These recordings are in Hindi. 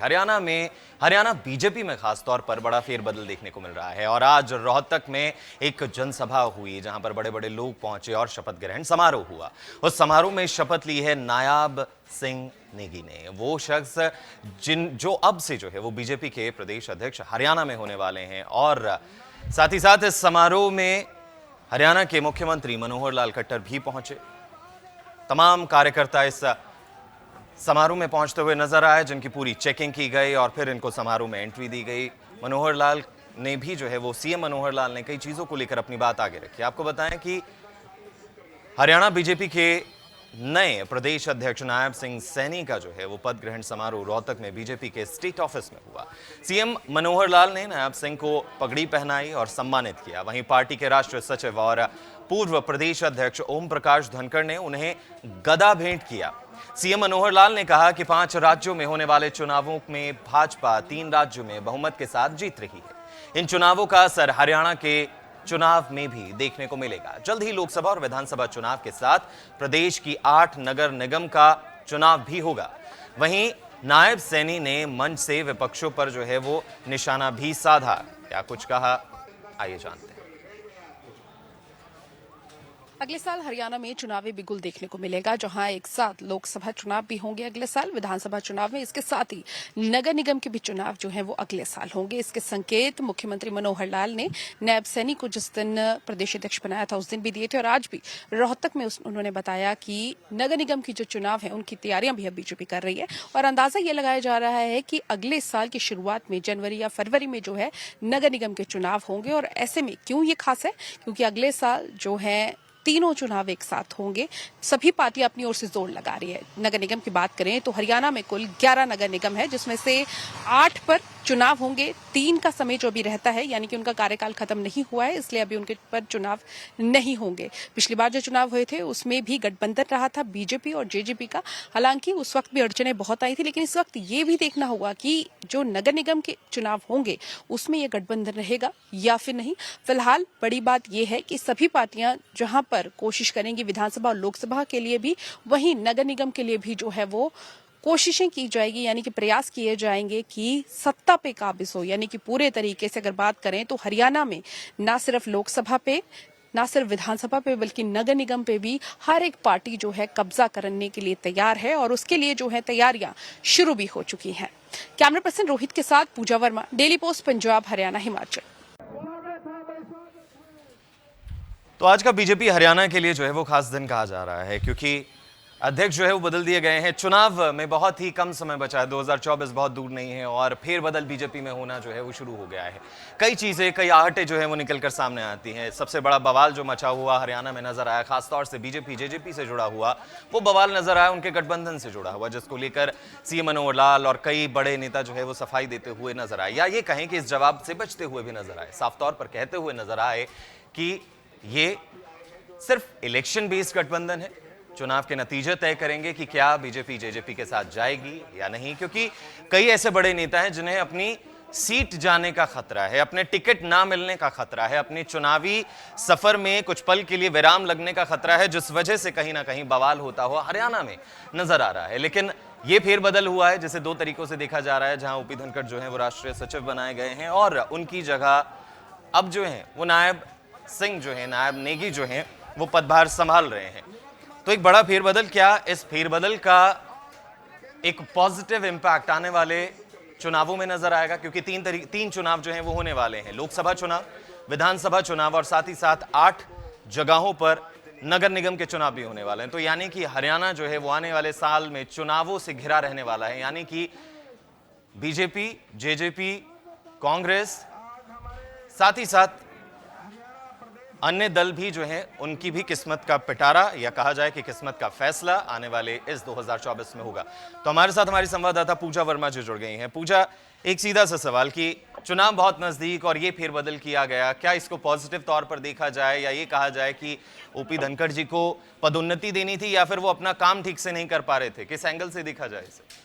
हरियाणा बीजेपी में खास तौर पर बड़ा फेरबदल देखने को मिल रहा है और आज रोहतक में एक जनसभा हुई जहां पर बड़े बड़े लोग पहुंचे और शपथ ग्रहण समारोह हुआ। उस समारोह में शपथ ली है नायाब सिंह नेगी ने, वो शख्स जो अब से वो बीजेपी के प्रदेश अध्यक्ष हरियाणा में होने वाले हैं। और साथ ही साथ इस समारोह में हरियाणा के मुख्यमंत्री मनोहर लाल खट्टर भी पहुंचे। तमाम कार्यकर्ता इस समारोह में पहुंचते हुए नजर आए, जिनकी पूरी चेकिंग की गई और फिर इनको समारोह में एंट्री दी गई। मनोहर लाल ने भी वो सीएम मनोहर लाल ने कई चीजों को लेकर अपनी बात आगे रखी। आपको बताएं कि हरियाणा बीजेपी के नए प्रदेश अध्यक्ष नायब सिंह सैनी का वो पद ग्रहण समारोह रोहतक में बीजेपी के स्टेट ऑफिस में हुआ। सीएम मनोहर लाल ने नायब सिंह को पगड़ी पहनाई और सम्मानित किया। वहीं पार्टी के राष्ट्रीय सचिव और पूर्व प्रदेश अध्यक्ष ओम प्रकाश धनखड़ ने उन्हें गदा भेंट किया। सीएम मनोहर लाल ने कहा कि 5 राज्यों में होने वाले चुनावों में भाजपा 3 राज्यों में बहुमत के साथ जीत रही है। इन चुनावों का असर हरियाणा के चुनाव में भी देखने को मिलेगा। जल्द ही लोकसभा और विधानसभा चुनाव के साथ प्रदेश की 8 नगर निगम का चुनाव भी होगा। वहीं नायब सैनी ने मंच से विपक्षों पर वो निशाना भी साधा। क्या कुछ कहा, आइए जानते हैं। अगले साल हरियाणा में चुनावी बिगुल देखने को मिलेगा, जहां एक साथ लोकसभा चुनाव भी होंगे अगले साल, विधानसभा चुनाव में इसके साथ ही नगर निगम के भी चुनाव वो अगले साल होंगे। इसके संकेत मुख्यमंत्री मनोहर लाल ने नायब सैनी को जिस दिन प्रदेश अध्यक्ष बनाया था उस दिन भी दिए थे और आज भी रोहतक में उन्होंने बताया कि नगर निगम की जो चुनाव है उनकी तैयारियां भी अब बीजेपी कर रही है और अंदाजा ये लगाया जा रहा है कि अगले साल की शुरुआत में जनवरी या फरवरी में नगर निगम के चुनाव होंगे। और ऐसे में क्यों ये खास है, क्योंकि अगले साल तीनों चुनाव एक साथ होंगे। सभी पार्टियां अपनी ओर से जोर लगा रही है। नगर निगम की बात करें तो हरियाणा में कुल 11 नगर निगम है, जिसमें से 8 पर चुनाव होंगे। 3 का समय जो अभी रहता है, यानी कि उनका कार्यकाल खत्म नहीं हुआ है, इसलिए अभी उनके पर चुनाव नहीं होंगे। पिछली बार जो चुनाव हुए थे उसमें भी गठबंधन रहा था बीजेपी और जेजेपी का। हालांकि उस वक्त भी अड़चनें बहुत आई थी, लेकिन इस वक्त ये भी देखना होगा कि जो नगर निगम के चुनाव होंगे उसमें यह गठबंधन रहेगा या फिर नहीं। फिलहाल बड़ी बात यह है कि सभी पार्टियां जहां पर कोशिश करेंगी विधानसभा और लोकसभा के लिए भी, वहीं नगर निगम के लिए भी वो कोशिशें की जाएगी, यानी कि प्रयास किए जाएंगे कि सत्ता पे काबिज हो। यानी कि पूरे तरीके से अगर बात करें तो हरियाणा में ना सिर्फ लोकसभा पे, ना सिर्फ विधानसभा पे, बल्कि नगर निगम पे भी हर एक पार्टी कब्जा करने के लिए तैयार है और उसके लिए तैयारियां शुरू भी हो चुकी हैं। कैमरा पर्सन रोहित के साथ पूजा वर्मा, डेली पोस्ट पंजाब, हरियाणा, हिमाचल। तो आज का बीजेपी हरियाणा के लिए वो खास दिन कहा जा रहा है, क्योंकि अध्यक्ष वो बदल दिए गए हैं। चुनाव में बहुत ही कम समय बचा है, 2024 बहुत दूर नहीं है और फेरबदल बीजेपी में होना वो शुरू हो गया है। कई चीजें, कई आहटें वो निकलकर सामने आती हैं। सबसे बड़ा बवाल जो मचा हुआ हरियाणा में नजर आया, खासतौर से बीजेपी जेजेपी से जुड़ा हुआ वो बवाल नजर आया, उनके गठबंधन से जुड़ा हुआ, जिसको लेकर सीएम मनोहर लाल और कई बड़े नेता वो सफाई देते हुए नजर आए, या ये कहें कि इस जवाब से बचते हुए भी नजर आए। साफ तौर पर कहते हुए नजर आए कि ये सिर्फ इलेक्शन बेस्ड गठबंधन है। चुनाव के नतीजे तय करेंगे कि क्या बीजेपी जेजेपी के साथ जाएगी या नहीं, क्योंकि कई ऐसे बड़े नेता हैं जिन्हें अपनी सीट जाने का खतरा है, अपने टिकट ना मिलने का खतरा है, अपने चुनावी सफर में कुछ पल के लिए विराम लगने का खतरा है, जिस वजह से कहीं ना कहीं बवाल होता हुआ हरियाणा में नजर आ रहा है। लेकिन यह फेरबदल हुआ है जिसे 2 तरीकों से देखा जा रहा है, जहां ओपी धनखड़ वो राष्ट्रीय सचिव बनाए गए हैं और उनकी जगह अब वो नायब सिंह नायब नेगी वो पदभार संभाल रहे हैं। तो एक बड़ा फेरबदल, क्या इस फेरबदल का एक पॉजिटिव इंपैक्ट आने वाले चुनावों में नजर आएगा, क्योंकि 3 चुनाव वो होने वाले हैं, लोकसभा चुनाव, विधानसभा चुनाव और साथ ही साथ 8 जगहों पर नगर निगम के चुनाव भी होने वाले हैं। तो यानी कि हरियाणा वो आने वाले साल में चुनावों से घिरा रहने वाला है, यानी कि बीजेपी, जेजेपी, कांग्रेस, साथ ही साथ अन्य दल भी उनकी भी किस्मत का पिटारा, या कहा जाए कि किस्मत का फैसला आने वाले इस 2024 में होगा। तो हमारे साथ हमारी संवाददाता पूजा वर्मा जी जुड़ गई हैं। पूजा, एक सीधा सा सवाल कि चुनाव बहुत नजदीक और ये फेरबदल किया गया, क्या इसको पॉजिटिव तौर पर देखा जाए या ये कहा जाए कि ओपी धनखड़ जी को पदोन्नति देनी थी या फिर वो अपना काम ठीक से नहीं कर पा रहे थे? किस एंगल से देखा जाए इसे?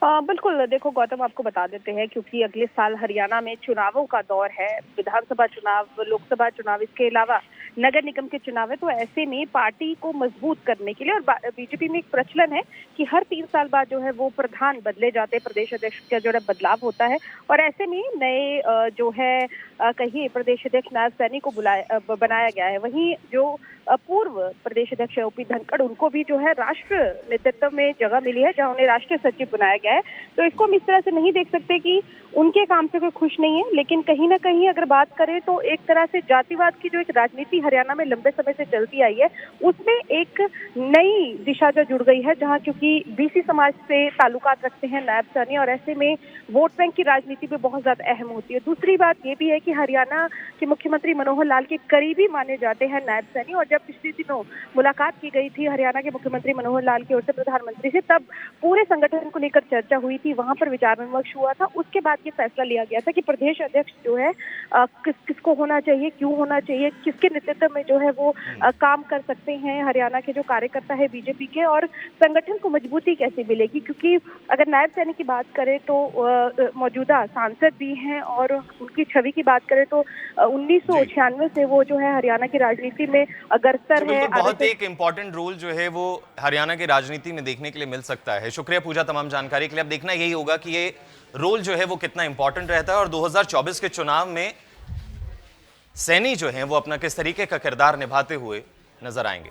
बिल्कुल, देखो गौतम, आपको बता देते हैं क्योंकि अगले साल हरियाणा में चुनावों का दौर है। विधानसभा चुनाव, लोकसभा चुनाव, इसके अलावा नगर निगम के चुनाव है, तो ऐसे में पार्टी को मजबूत करने के लिए, और बीजेपी में एक प्रचलन है कि हर 3 साल बाद जो है वो प्रधान बदले जाते हैं, प्रदेश अध्यक्ष का जो है बदलाव होता है, और ऐसे में नए जो है कहिए प्रदेश अध्यक्ष नायब सैनी को बनाया गया है। वहीं जो पूर्व प्रदेश अध्यक्ष ओपी धनखड़, उनको भी जो है राष्ट्र नेतृत्व में जगह मिली है, जहां उन्हें राष्ट्रीय सचिव बनाया गया है। तो इसको हम इस तरह से नहीं देख सकते कि उनके काम से कोई खुश नहीं है, लेकिन कहीं ना कहीं अगर बात करें तो एक तरह से जातिवाद की जो एक राजनीति हरियाणा में लंबे समय से चलती आई है, उसमें एक नई दिशा जो जुड़ गई है, जहां क्योंकि बीसी समाज से ताल्लुकात रखते हैं नायब सैनी, और ऐसे में वोट बैंक की राजनीति भी बहुत ज्यादा अहम होती है। दूसरी बात ये भी है कि हरियाणा के मुख्यमंत्री मनोहर लाल के करीबी माने जाते हैं नायब सैनी, और जब पिछले दिनों मुलाकात की गई थी हरियाणा के मुख्यमंत्री मनोहर लाल की ओर से प्रधानमंत्री से, तब पूरे संगठन को लेकर चर्चा हुई थी, वहां पर विचार विमर्श हुआ था। उसके बाद ये फैसला लिया गया था कि प्रदेश अध्यक्ष जो है किसको होना चाहिए, क्यों होना चाहिए, किसके नेतृत्व में जो है वो काम कर सकते हैं हरियाणा के जो कार्यकर्ता है बीजेपी के, और संगठन को मजबूती कैसे मिलेगी। क्योंकि अगर नायब सैनी की बात करें तो मौजूदा सांसद भी हैं, और उनकी छवि की बात करें तो 1996 से वो जो है हरियाणा की राजनीति में अग्रसर है। बहुत एक इंपॉर्टेंट रोल जो है वो हरियाणा की राजनीति में देखने के लिए मिल सकता है। शुक्रिया पूजा तमाम जानकारी के लिए। अब देखना यही होगा कि ये रोल जो है वो कितना इंपॉर्टेंट रहता है, और 2024 के चुनाव में सैनी जो है वो अपना किस तरीके का किरदार निभाते हुए नजर आएंगे।